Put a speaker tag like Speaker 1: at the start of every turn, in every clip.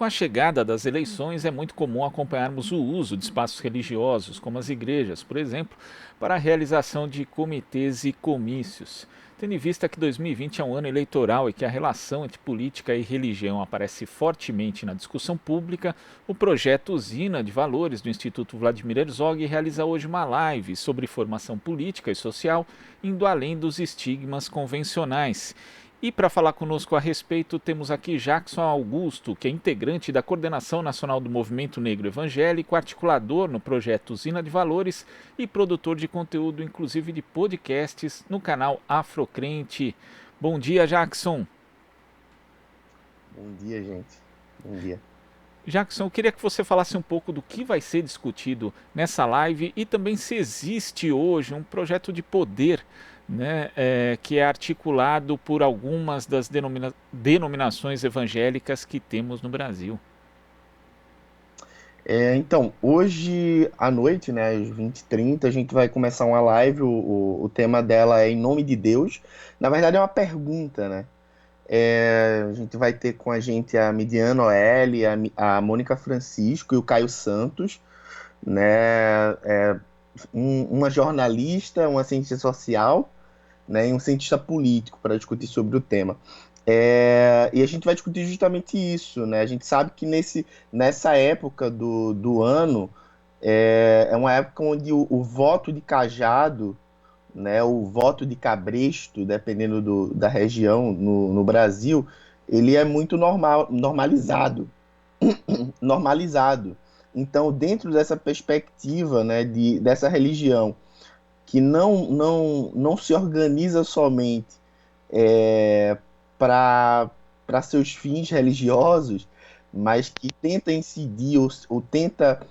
Speaker 1: com a chegada das eleições, é muito comum acompanharmos o uso de espaços religiosos, como as igrejas, por exemplo, para a realização de comitês e comícios. Tendo em vista que 2020 é um ano eleitoral e que a relação entre política e religião aparece fortemente na discussão pública, o projeto Usina de Valores do Instituto Vladimir Herzog realiza hoje uma live sobre formação política e social, indo além dos estigmas convencionais. E para falar conosco a respeito, temos aqui Jackson Augusto, que é integrante da Coordenação Nacional do Movimento Negro Evangélico, articulador no projeto Usina de Valores e produtor de conteúdo, inclusive de podcasts, no canal Afrocrente. Bom dia, Jackson.
Speaker 2: Bom dia, gente. Bom dia.
Speaker 1: Jackson, eu queria que você falasse um pouco do que vai ser discutido nessa live e também se existe hoje um projeto de poder, né, que é articulado por algumas das denominações evangélicas que temos no Brasil.
Speaker 2: Então, hoje à noite, né, às 20h30, a gente vai começar uma live. O tema dela é Em Nome de Deus. Na verdade, é uma pergunta, né? A gente vai ter com a gente a Midiana Oeli, a Mônica Francisco e o Caio Santos, né? Uma jornalista, uma cientista social, né, e um cientista político para discutir sobre o tema. E a gente vai discutir justamente isso, né? A gente sabe que nessa época do ano é uma época onde o voto de cajado, né, o voto de cabresto, dependendo da região no Brasil, ele é muito normalizado. Então, dentro dessa perspectiva, né, dessa religião que não se organiza somente para seus fins religiosos, mas que tenta incidir ou tenta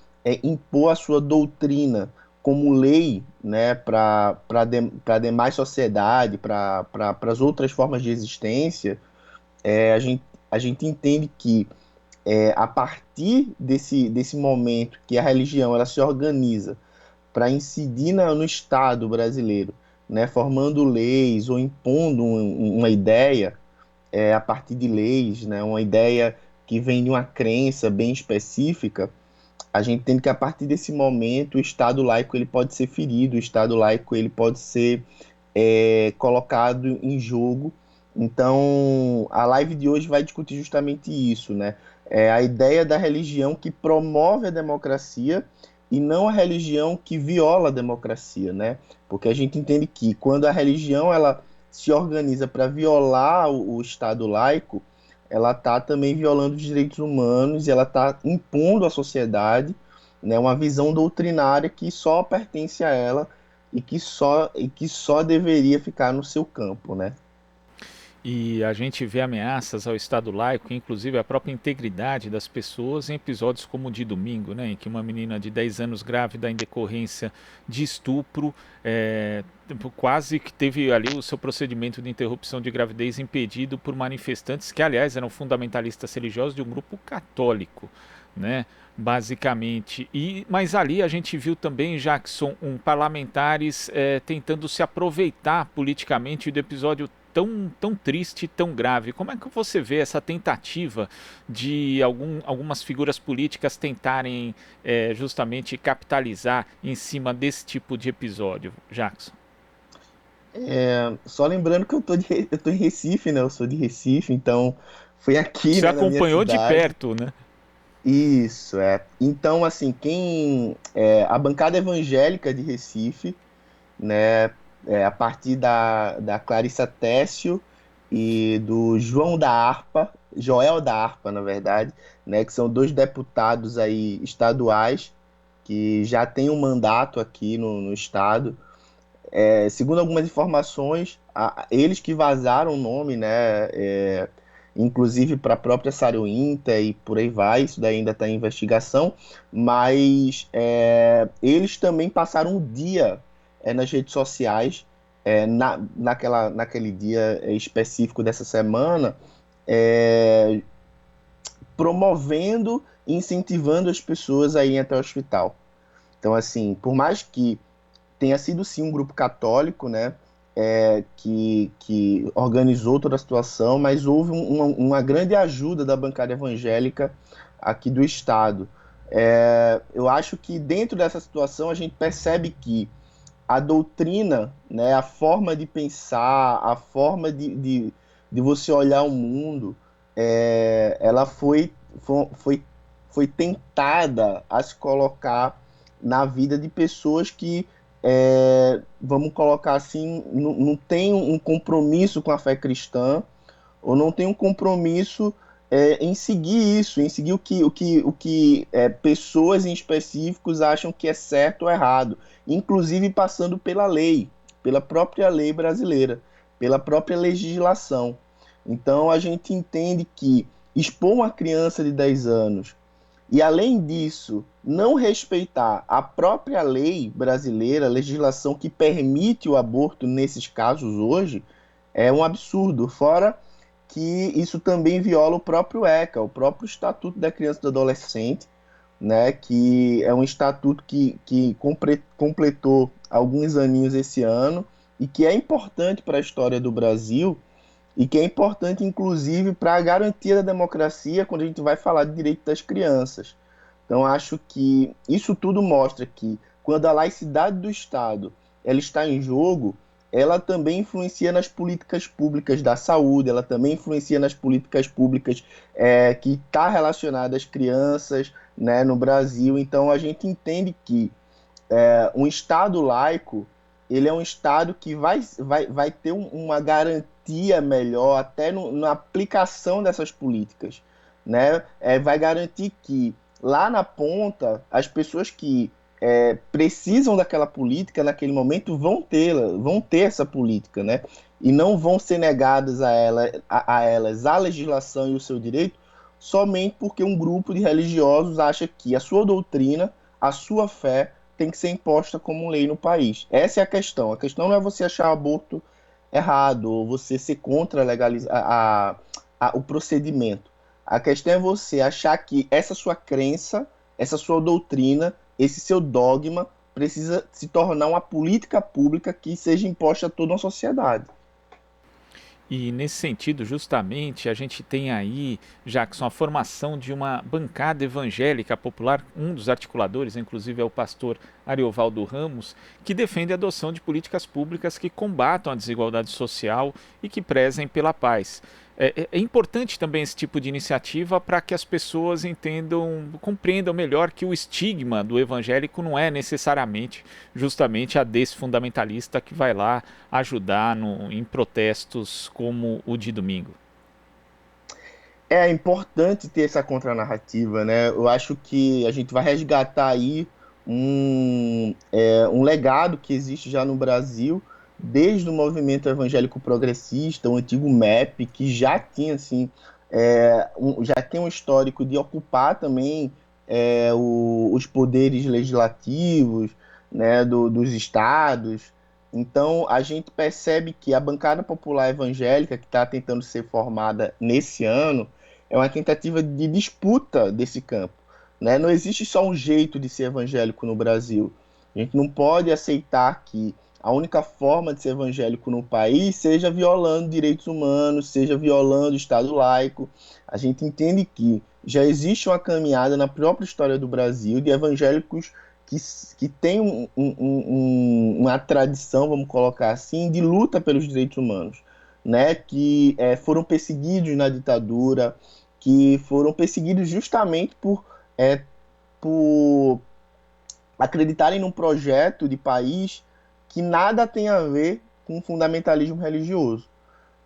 Speaker 2: impor a sua doutrina como lei, né, para a demais sociedade, para as outras formas de existência. A gente entende que a partir desse momento que a religião ela se organiza para incidir no Estado brasileiro, né, formando leis ou impondo uma ideia, a partir de leis, né, uma ideia que vem de uma crença bem específica. A gente entende que a partir desse momento o Estado laico ele pode ser ferido, o Estado laico ele pode ser colocado em jogo. Então, a live de hoje vai discutir justamente isso, né? A ideia da religião que promove a democracia e não a religião que viola a democracia, né? Porque a gente entende que quando a religião ela se organiza para violar o Estado laico, ela está também violando os direitos humanos e ela está impondo à sociedade, né, uma visão doutrinária que só pertence a ela e que só deveria ficar no seu campo, né?
Speaker 1: E a gente vê ameaças ao Estado laico, inclusive à própria integridade das pessoas, em episódios como o de domingo, né, em que uma menina de 10 anos grávida em decorrência de estupro, quase que teve ali o seu procedimento de interrupção de gravidez impedido por manifestantes que, aliás, eram fundamentalistas religiosos de um grupo católico, né, basicamente. Mas ali a gente viu também, Jackson, parlamentares tentando se aproveitar politicamente do episódio tão triste, tão grave. Como é que você vê essa tentativa de algumas figuras políticas tentarem justamente capitalizar em cima desse tipo de episódio, Jackson?
Speaker 2: Só lembrando que eu tô em Recife, né? Eu sou de Recife, então foi aqui,
Speaker 1: Você
Speaker 2: né, na minha
Speaker 1: acompanhou de
Speaker 2: cidade.
Speaker 1: perto, né?
Speaker 2: Isso, é. Então, assim, a bancada evangélica de Recife, né, a partir da Clarissa Tessio e do Joel da Harpa, na verdade, né, que são dois deputados aí estaduais que já têm um mandato aqui no estado. Segundo algumas informações, eles que vazaram o nome, né, inclusive para a própria Saruínta e por aí vai, isso daí ainda está em investigação, mas eles também passaram um dia nas redes sociais, naquele dia específico dessa semana, é, promovendo e incentivando as pessoas a irem até o hospital. Então, assim, por mais que tenha sido sim um grupo católico, né? que organizou toda a situação, mas houve uma grande ajuda da bancada evangélica aqui do Estado. Eu acho que dentro dessa situação a gente percebe que a doutrina, né, a forma de pensar, a forma de você olhar o mundo, ela foi tentada a se colocar na vida de pessoas que, vamos colocar assim, não tem um compromisso com a fé cristã, ou não tem um compromisso em seguir isso, em seguir o que pessoas em específicos acham que é certo ou errado, inclusive passando pela lei, pela própria lei brasileira, pela própria legislação. Então a gente entende que expor uma criança de 10 anos e, além disso, não respeitar a própria lei brasileira, a legislação que permite o aborto nesses casos hoje, é um absurdo. Fora que isso também viola o próprio ECA, o próprio Estatuto da Criança e do Adolescente, né, que é um estatuto que completou alguns aninhos esse ano e que é importante para a história do Brasil e que é importante, inclusive, para a garantia da democracia quando a gente vai falar de direito das crianças. Então, acho que isso tudo mostra que, quando a laicidade do Estado ela está em jogo, ela também influencia nas políticas públicas da saúde, ela também influencia nas políticas públicas que está relacionada às crianças, né, no Brasil. Então, a gente entende que um Estado laico, ele é um Estado que vai ter uma garantia melhor até na aplicação dessas políticas, né? Vai garantir que lá na ponta as pessoas que precisam daquela política naquele momento vão ter essa política, né? E não vão ser negadas a elas a legislação e o seu direito somente porque um grupo de religiosos acha que a sua doutrina, a sua fé tem que ser imposta como lei no país. Essa é a questão. A questão não é você achar aborto errado ou você ser contra o procedimento. A questão é você achar que essa sua crença, essa sua doutrina, esse seu dogma precisa se tornar uma política pública que seja imposta a toda uma sociedade.
Speaker 1: E nesse sentido, justamente, a gente tem aí, Jackson, a formação de uma bancada evangélica popular. Um dos articuladores, inclusive, é o pastor Ariovaldo Ramos, que defende a adoção de políticas públicas que combatam a desigualdade social e que prezem pela paz. É importante também esse tipo de iniciativa para que as pessoas entendam, compreendam melhor que o estigma do evangélico não é necessariamente justamente a desse fundamentalista que vai lá ajudar em protestos como o de domingo.
Speaker 2: É importante ter essa contranarrativa, né? Eu acho que a gente vai resgatar aí um legado que existe já no Brasil, desde o movimento evangélico progressista, o antigo MEP, que já tinha, assim, já tem um histórico de ocupar também os poderes legislativos, né, dos estados. Então, a gente percebe que a bancada popular evangélica, que está tentando ser formada nesse ano, é uma tentativa de disputa desse campo, né? Não existe só um jeito de ser evangélico no Brasil. A gente não pode aceitar que a única forma de ser evangélico no país seja violando direitos humanos, seja violando o Estado laico. A gente entende que já existe uma caminhada na própria história do Brasil de evangélicos que têm uma tradição, vamos colocar assim, de luta pelos direitos humanos, né? Que foram perseguidos na ditadura, que foram perseguidos justamente por acreditarem num projeto de país que nada tem a ver com fundamentalismo religioso.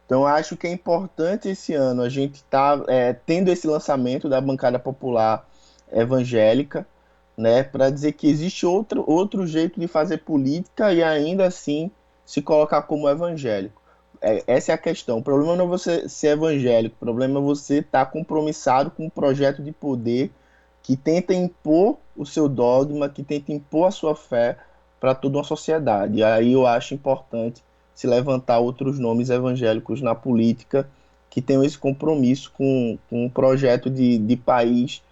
Speaker 2: Então, acho que é importante esse ano a gente estar tendo esse lançamento da bancada popular evangélica, né, para dizer que existe outro jeito de fazer política e ainda assim se colocar como evangélico. Essa é a questão. O problema não é você ser evangélico, o problema é você estar compromissado com um projeto de poder que tenta impor o seu dogma, que tenta impor a sua fé para toda uma sociedade. E aí eu acho importante se levantar outros nomes evangélicos na política que tenham esse compromisso com um projeto de país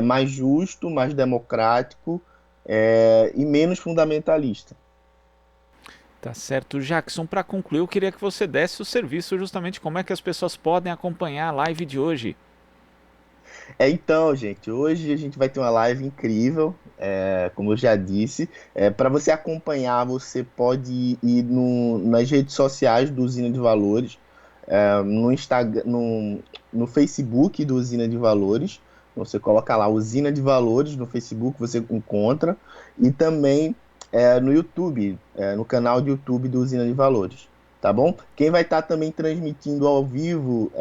Speaker 2: mais justo, mais democrático e menos fundamentalista.
Speaker 1: Tá certo. Jackson, para concluir, eu queria que você desse o serviço justamente como é que as pessoas podem acompanhar a live de hoje.
Speaker 2: Então, gente, hoje a gente vai ter uma live incrível, como eu já disse. Para você acompanhar, você pode ir nas redes sociais do Usina de Valores, no Instagram, no Facebook do Usina de Valores. Você coloca lá Usina de Valores no Facebook, você encontra. E também no YouTube, no canal de YouTube do Usina de Valores. Tá bom? Quem vai estar também transmitindo ao vivo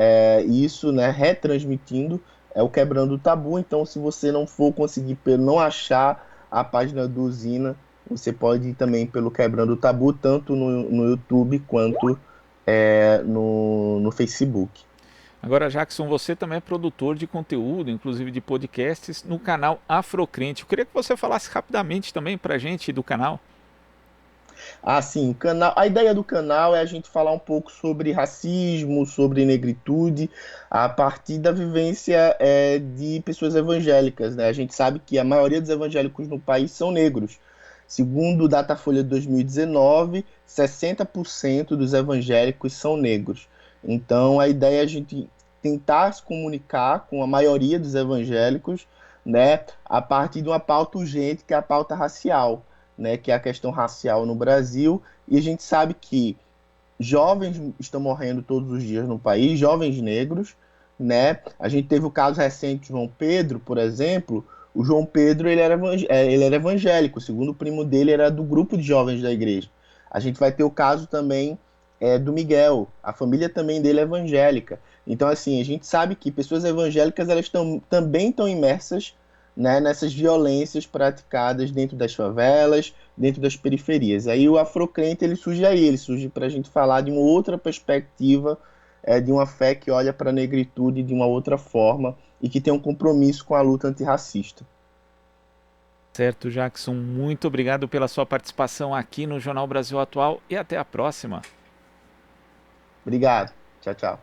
Speaker 2: isso, né, retransmitindo, é o Quebrando o Tabu. Então, se você não for conseguir, não achar a página do Usina, você pode ir também pelo Quebrando o Tabu, tanto no YouTube quanto no Facebook.
Speaker 1: Agora, Jackson, você também é produtor de conteúdo, inclusive de podcasts, no canal Afrocrente. Eu queria que você falasse rapidamente também para a gente do canal.
Speaker 2: Ah, sim, a ideia do canal é a gente falar um pouco sobre racismo, sobre negritude, a partir da vivência de pessoas evangélicas, né? A gente sabe que a maioria dos evangélicos no país são negros. Segundo o Datafolha de 2019, 60% dos evangélicos são negros. Então, a ideia é a gente tentar se comunicar com a maioria dos evangélicos, né, a partir de uma pauta urgente, que é a pauta racial, né, que é a questão racial no Brasil. E a gente sabe que jovens estão morrendo todos os dias no país, jovens negros, né? A gente teve o caso recente de João Pedro, por exemplo. O João Pedro ele era evangélico, segundo o primo dele era do grupo de jovens da igreja. A gente vai ter o caso também do Miguel, a família também dele é evangélica. Então, assim, a gente sabe que pessoas evangélicas elas também estão imersas, né, nessas violências praticadas dentro das favelas, dentro das periferias. Aí o Afrocrente ele surge para a gente falar de uma outra perspectiva, de uma fé que olha para a negritude de uma outra forma e que tem um compromisso com a luta antirracista.
Speaker 1: Certo, Jackson, muito obrigado pela sua participação aqui no Jornal Brasil Atual e até a próxima.
Speaker 2: Obrigado. Tchau, tchau.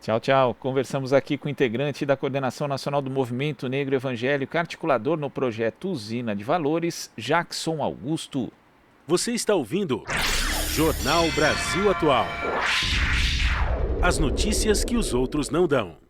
Speaker 1: Tchau, tchau. Conversamos aqui com o integrante da Coordenação Nacional do Movimento Negro Evangélico, articulador no projeto Usina de Valores, Jackson Augusto.
Speaker 3: Você está ouvindo Jornal Brasil Atual. As notícias que os outros não dão.